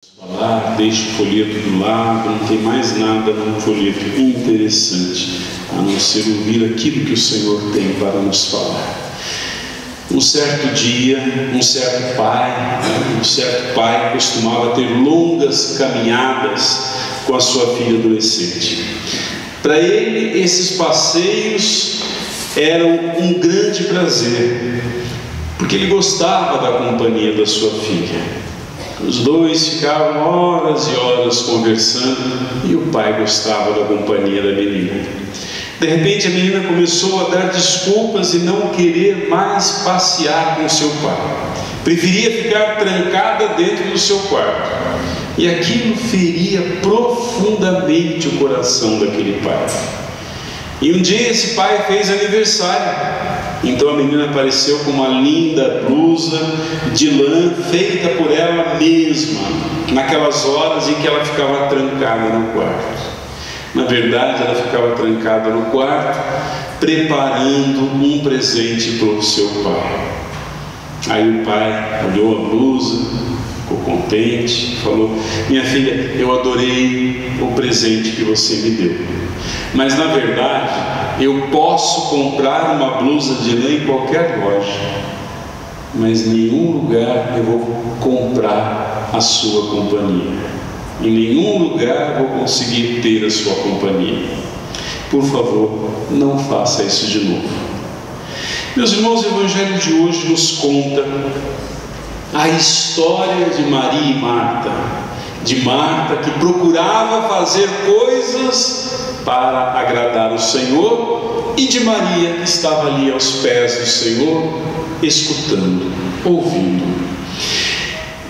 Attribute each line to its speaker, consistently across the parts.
Speaker 1: Falar, deixa o folheto do lado, não tem mais nada no folheto interessante, a não ser ouvir aquilo que o Senhor tem para nos falar. Um certo dia, um certo pai costumava ter longas caminhadas com a sua filha adolescente. Para ele, esses passeios eram um grande prazer, porque ele gostava da companhia da sua filha. Os dois ficavam horas e horas conversando e o pai gostava da companhia da menina. De repente a menina começou a dar desculpas e não querer mais passear com seu pai. Preferia ficar trancada dentro do seu quarto. E aquilo feria profundamente o coração daquele pai. E um dia esse pai fez aniversário. Então a menina apareceu com uma linda blusa de lã feita por ela mesma, naquelas horas em que ela ficava trancada no quarto. Na verdade, ela ficava trancada no quarto, preparando um presente para o seu pai. Aí o pai olhou a blusa, ficou contente, falou: minha filha, eu adorei o presente que você me deu, mas na verdade eu posso comprar uma blusa de lã em qualquer loja, mas em nenhum lugar eu vou comprar a sua companhia. Em nenhum lugar eu vou conseguir ter a sua companhia. Por favor, não faça isso de novo. Meus irmãos, o Evangelho de hoje nos conta a história de Maria e Marta. De Marta, que procurava fazer coisas para agradar o Senhor, e de Maria, que estava ali aos pés do Senhor, escutando, ouvindo.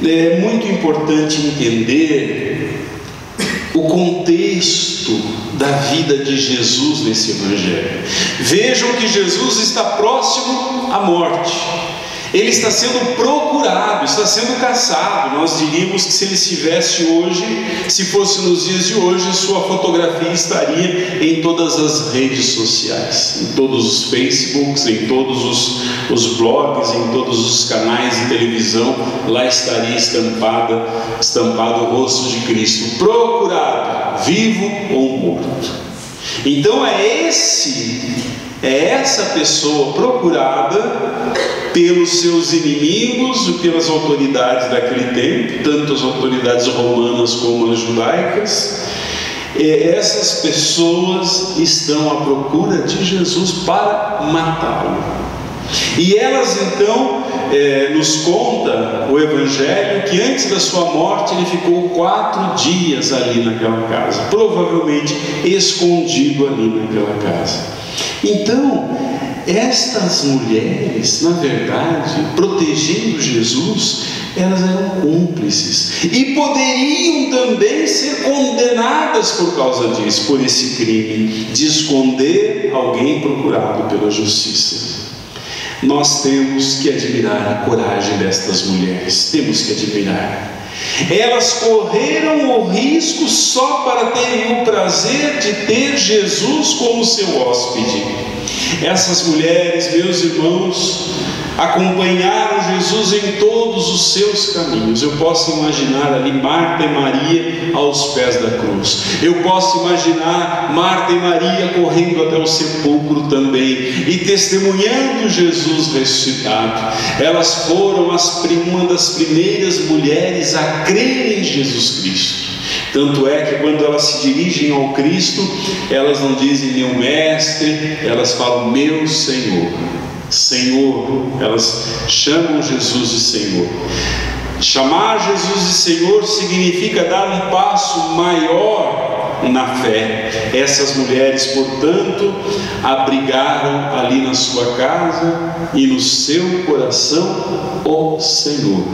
Speaker 1: É muito importante entender o contexto da vida de Jesus nesse Evangelho. Vejam que Jesus está próximo à morte. Ele está sendo procurado, está sendo caçado. Nós diríamos que se ele estivesse hoje, se fosse nos dias de hoje, sua fotografia estaria em todas as redes sociais, em todos os Facebooks, em todos os blogs, em todos os canais de televisão. Lá estaria estampado o rosto de Cristo, procurado, vivo ou morto. Então é essa pessoa procurada pelos seus inimigos e pelas autoridades daquele tempo, tanto as autoridades romanas como as judaicas. Essas pessoas estão à procura de Jesus para matá-lo. E elas então nos conta o Evangelho que antes da sua morte ele ficou 4 dias ali naquela casa, provavelmente escondido ali naquela casa. Então estas mulheres, na verdade, protegendo Jesus, elas eram cúmplices e poderiam também ser condenadas por causa disso, por esse crime de esconder alguém procurado pela justiça. Nós temos que admirar a coragem destas mulheres, temos que admirar. Elas correram o risco só para terem o prazer de ter Jesus como seu hóspede. Essas mulheres, meus irmãos, acompanharam Jesus em todos os seus caminhos. Eu posso imaginar ali Marta e Maria aos pés da cruz. Eu posso imaginar Marta e Maria correndo até o sepulcro também e testemunhando Jesus ressuscitado. Elas foram uma das primeiras mulheres a crer em Jesus Cristo. Tanto é que quando elas se dirigem ao Cristo, elas não dizem meu mestre, elas falam meu Senhor. Senhor, elas chamam Jesus de Senhor. Chamar Jesus de Senhor significa dar um passo maior na fé. Essas mulheres, portanto, abrigaram ali na sua casa e no seu coração o Senhor.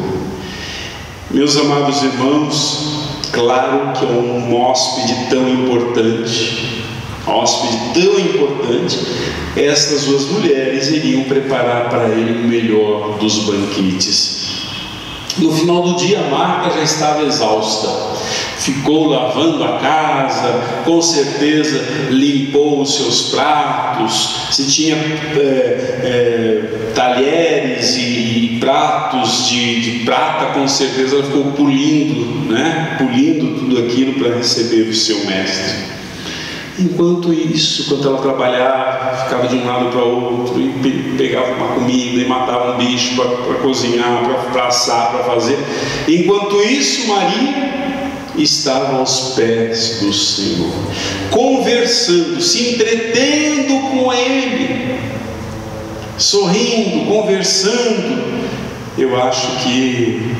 Speaker 1: Meus amados irmãos, claro que é um hóspede tão importante, estas 2 mulheres iriam preparar para ele o melhor dos banquetes. No final do dia, Marta já estava exausta. Ficou lavando a casa, com certeza limpou os seus pratos. Se tinha talheres e pratos de prata, com certeza ela ficou polindo, né? Polindo tudo aquilo para receber o seu mestre. Enquanto isso, enquanto ela trabalhava, ficava de um lado para o outro, e pegava uma comida e matava um bicho para cozinhar, para assar, para fazer. Enquanto isso, Maria estava aos pés do Senhor, conversando, se entretendo com Ele, sorrindo, conversando. Eu acho que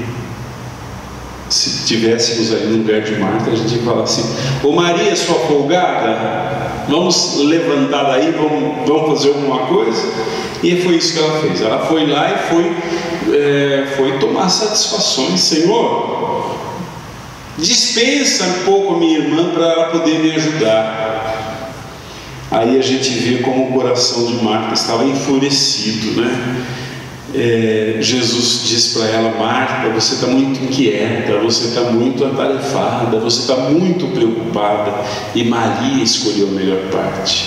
Speaker 1: se tivéssemos ali no lugar de Marta, a gente ia falar assim: ô Maria, sua folgada, vamos levantar daí, vamos fazer alguma coisa. E foi isso que ela fez. Ela foi lá e foi tomar satisfações. Senhor, dispensa um pouco a minha irmã para ela poder me ajudar. Aí a gente vê como o coração de Marta estava enfurecido, né? Jesus diz para ela: Marta, você está muito inquieta, você está muito atarefada, você está muito preocupada, e Maria escolheu a melhor parte.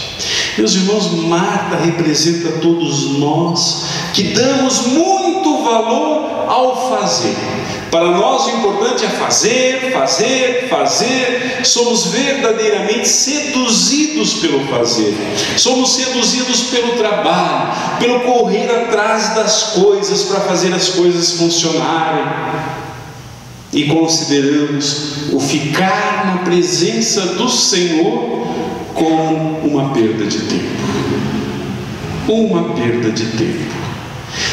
Speaker 1: Meus irmãos, Marta representa todos nós que damos muito valor ao fazer. Para nós o importante é fazer, fazer, fazer. Somos verdadeiramente seduzidos pelo fazer. Somos seduzidos pelo trabalho, pelo correr atrás das coisas, para fazer as coisas funcionarem. E consideramos o ficar na presença do Senhor como uma perda de tempo. Uma perda de tempo.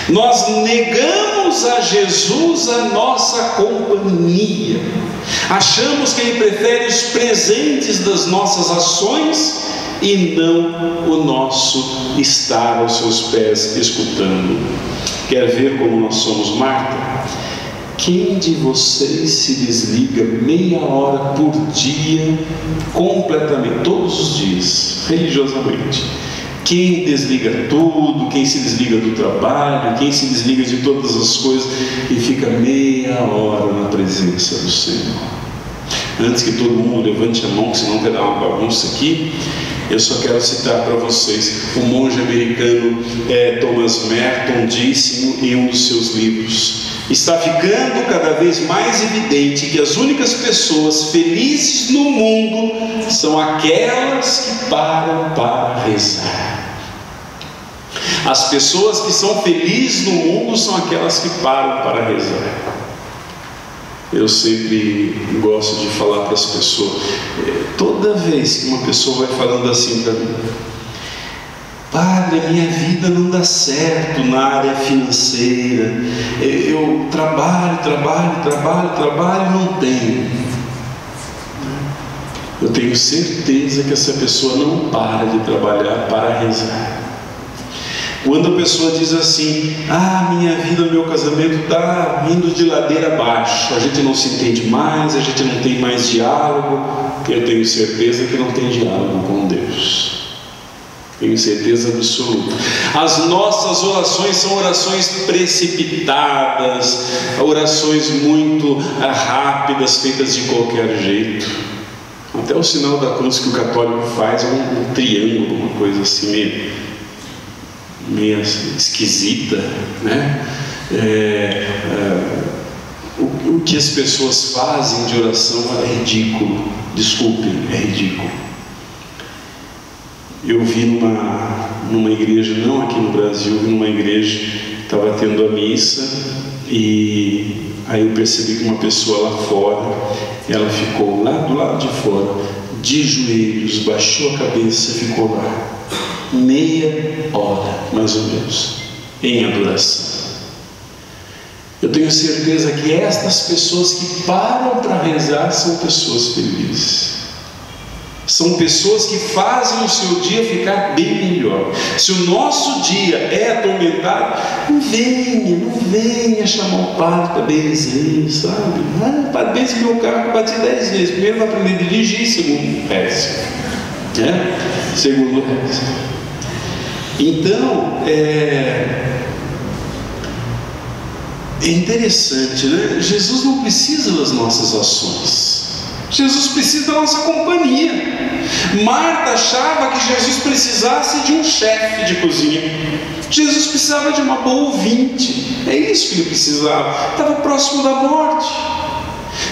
Speaker 1: Nós negamos a Jesus a nossa companhia. Achamos que Ele prefere os presentes das nossas ações e não o nosso estar aos seus pés escutando. Quer ver como nós somos, Marta? Quem de vocês se desliga meia hora por dia, completamente, todos os dias, religiosamente? Quem desliga tudo, quem se desliga do trabalho, quem se desliga de todas as coisas e fica meia hora na presença do Senhor? Antes que todo mundo levante a mão, senão vai dar uma bagunça aqui, eu só quero citar para vocês o monge americano Thomas Merton disse em um dos seus livros: está ficando cada vez mais evidente que as únicas pessoas felizes no mundo são aquelas que param para rezar. As pessoas que são felizes no mundo são aquelas que param para rezar. Eu sempre gosto de falar para as pessoas, toda vez que uma pessoa vai falando assim para mim: Padre, minha vida não dá certo na área financeira, eu trabalho e não tenho. Eu tenho certeza que essa pessoa não para de trabalhar para rezar. Quando a pessoa diz assim: minha vida, meu casamento está indo de ladeira abaixo, a gente não se entende mais, a gente não tem mais diálogo, eu tenho certeza que não tem diálogo com Deus. Tenho certeza absoluta. As nossas orações são orações precipitadas, orações muito rápidas, feitas de qualquer jeito. Até o sinal da cruz que o católico faz é um triângulo, uma coisa assim meio esquisita, né? O que as pessoas fazem de oração é ridículo. Desculpem, é ridículo. Eu vi numa igreja, não aqui no Brasil, eu vi numa igreja, estava tendo a missa, e aí eu percebi que uma pessoa lá fora, ela ficou lá do lado de fora, de joelhos, baixou a cabeça e ficou lá meia hora, mais ou menos, em adoração. Eu tenho certeza que estas pessoas que param para rezar são pessoas felizes. São pessoas que fazem o seu dia ficar bem melhor. Se o nosso dia é atormentado, não venha chamar o padre para benzer, sabe? Padre, benze meu carro, bati 10 vezes. Primeiro vai aprender a dirigir, segundo reza, né? Segundo reza. É interessante, né? Jesus não precisa das nossas ações. Jesus precisa da nossa companhia. Marta achava que Jesus precisasse de um chefe de cozinha. Jesus precisava de uma boa ouvinte. É isso que ele precisava. Estava próximo da morte.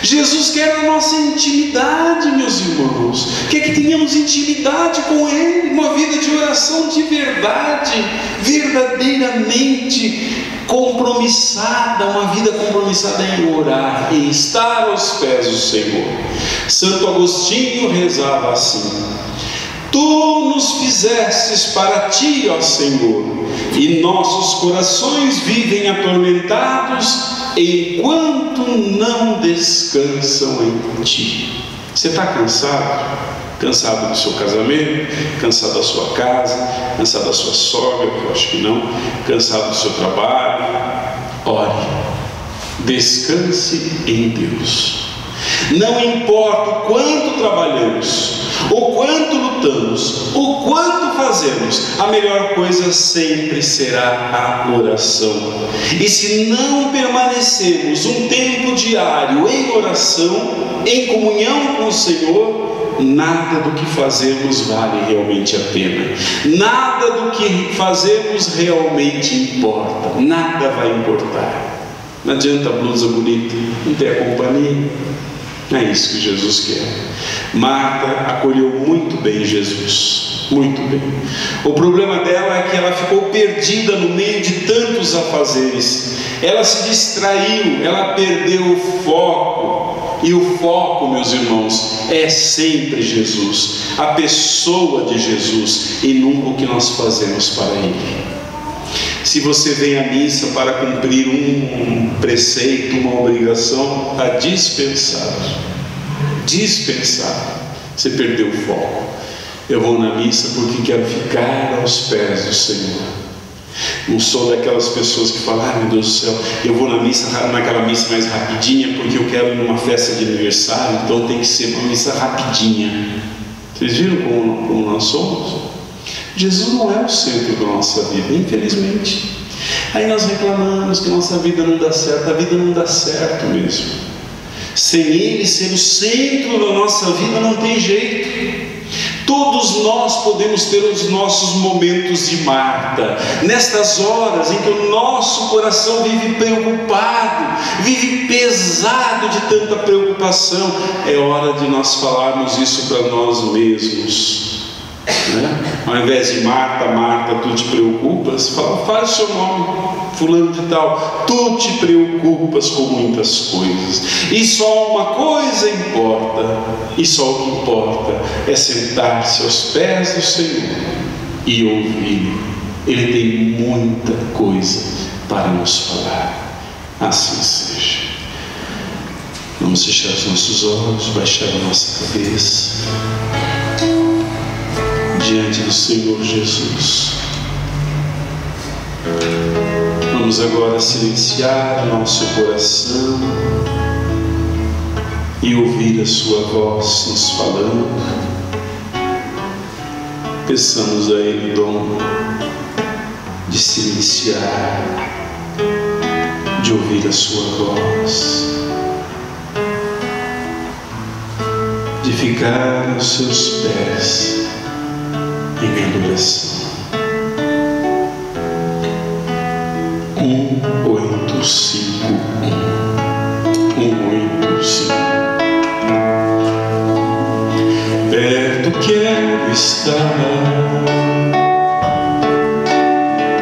Speaker 1: Jesus quer a nossa intimidade, meus irmãos. Quer que tenhamos intimidade com Ele, uma vida de oração de verdade, verdadeiramente compromissada, uma vida compromissada em orar, em estar aos pés do Senhor. Santo Agostinho rezava assim: Tu nos fizestes para Ti, ó Senhor, e nossos corações vivem atormentados enquanto não descansam em Ti. Você está cansado? Cansado do seu casamento? Cansado da sua casa? Cansado da sua sogra? Eu acho que não. Cansado do seu trabalho? Ore. Descanse em Deus. Não importa o quanto trabalhamos, o quanto lutamos, o quanto fazemos, a melhor coisa sempre será a oração. E se não permanecermos um tempo diário em oração, em comunhão com o Senhor, nada do que fazemos vale realmente a pena. Nada do que fazemos realmente importa. Nada vai importar. Não adianta a blusa bonita, não ter a companhia. É isso que Jesus quer. Marta acolheu muito bem Jesus, muito bem. O problema dela é que ela ficou perdida no meio de tantos afazeres. Ela se distraiu, ela perdeu o foco. E o foco, meus irmãos, é sempre Jesus, a pessoa de Jesus, e nunca o que nós fazemos para Ele. Se você vem à missa para cumprir um preceito, uma obrigação, está dispensado. Dispensado. Você perdeu o foco. Eu vou na missa porque quero ficar aos pés do Senhor. Não sou daquelas pessoas que falam: ai meu Deus do céu, eu vou na missa, naquela missa mais rapidinha, porque eu quero ir numa festa de aniversário, então tem que ser uma missa rapidinha. Vocês viram como nós somos? Jesus não é o centro da nossa vida, infelizmente. Aí nós reclamamos que nossa vida não dá certo. A vida não dá certo mesmo. Sem Ele ser o centro da nossa vida não tem jeito. Todos nós podemos ter os nossos momentos de Marta, nestas horas em que o nosso coração vive preocupado, vive pesado de tanta preocupação. É hora de nós falarmos isso para nós mesmos. Ao invés de Marta, Marta, tu te preocupas, fala o seu nome, fulano de tal. Tu te preocupas com muitas coisas, e só uma coisa importa, e só o que importa é sentar-se aos pés do Senhor e ouvir. Ele tem muita coisa para nos falar. Assim seja. Vamos fechar os nossos olhos, baixar a nossa cabeça diante do Senhor Jesus. Vamos agora silenciar o nosso coração e ouvir a sua voz nos falando. Peçamos a Ele o dom de silenciar, de ouvir a sua voz, de ficar aos seus pés em adoração. 185 185. Perto quero estar,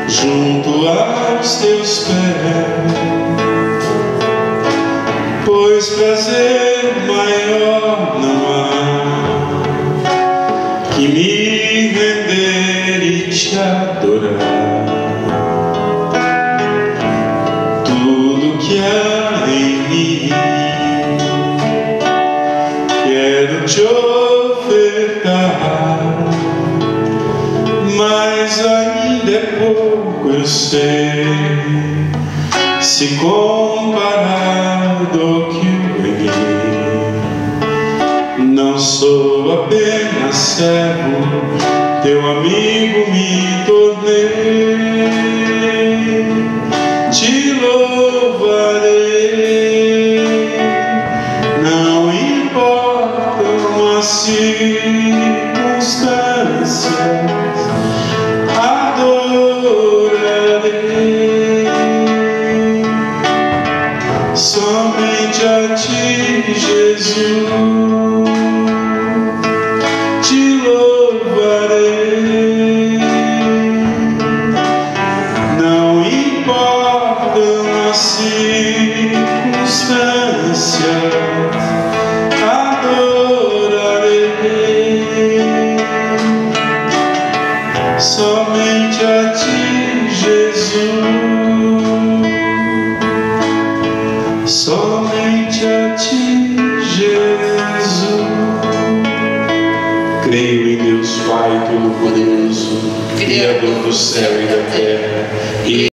Speaker 1: junto aos teus pés, pois prazer maior não há que me render e te adorar. Tudo que há em mim quero te ofertar, mas ainda é pouco, eu sei, se comparado ao que eu ganhei. Não sou apenas servo, teu amigo me tornei. Te louvo importam as circunstâncias, adorarei somente a ti, Jesus, te louvarei. Não importam as circunstâncias, somente a ti, Jesus, somente a ti, Jesus. Creio em Deus Pai Todo-Poderoso, Criador do céu e da terra, e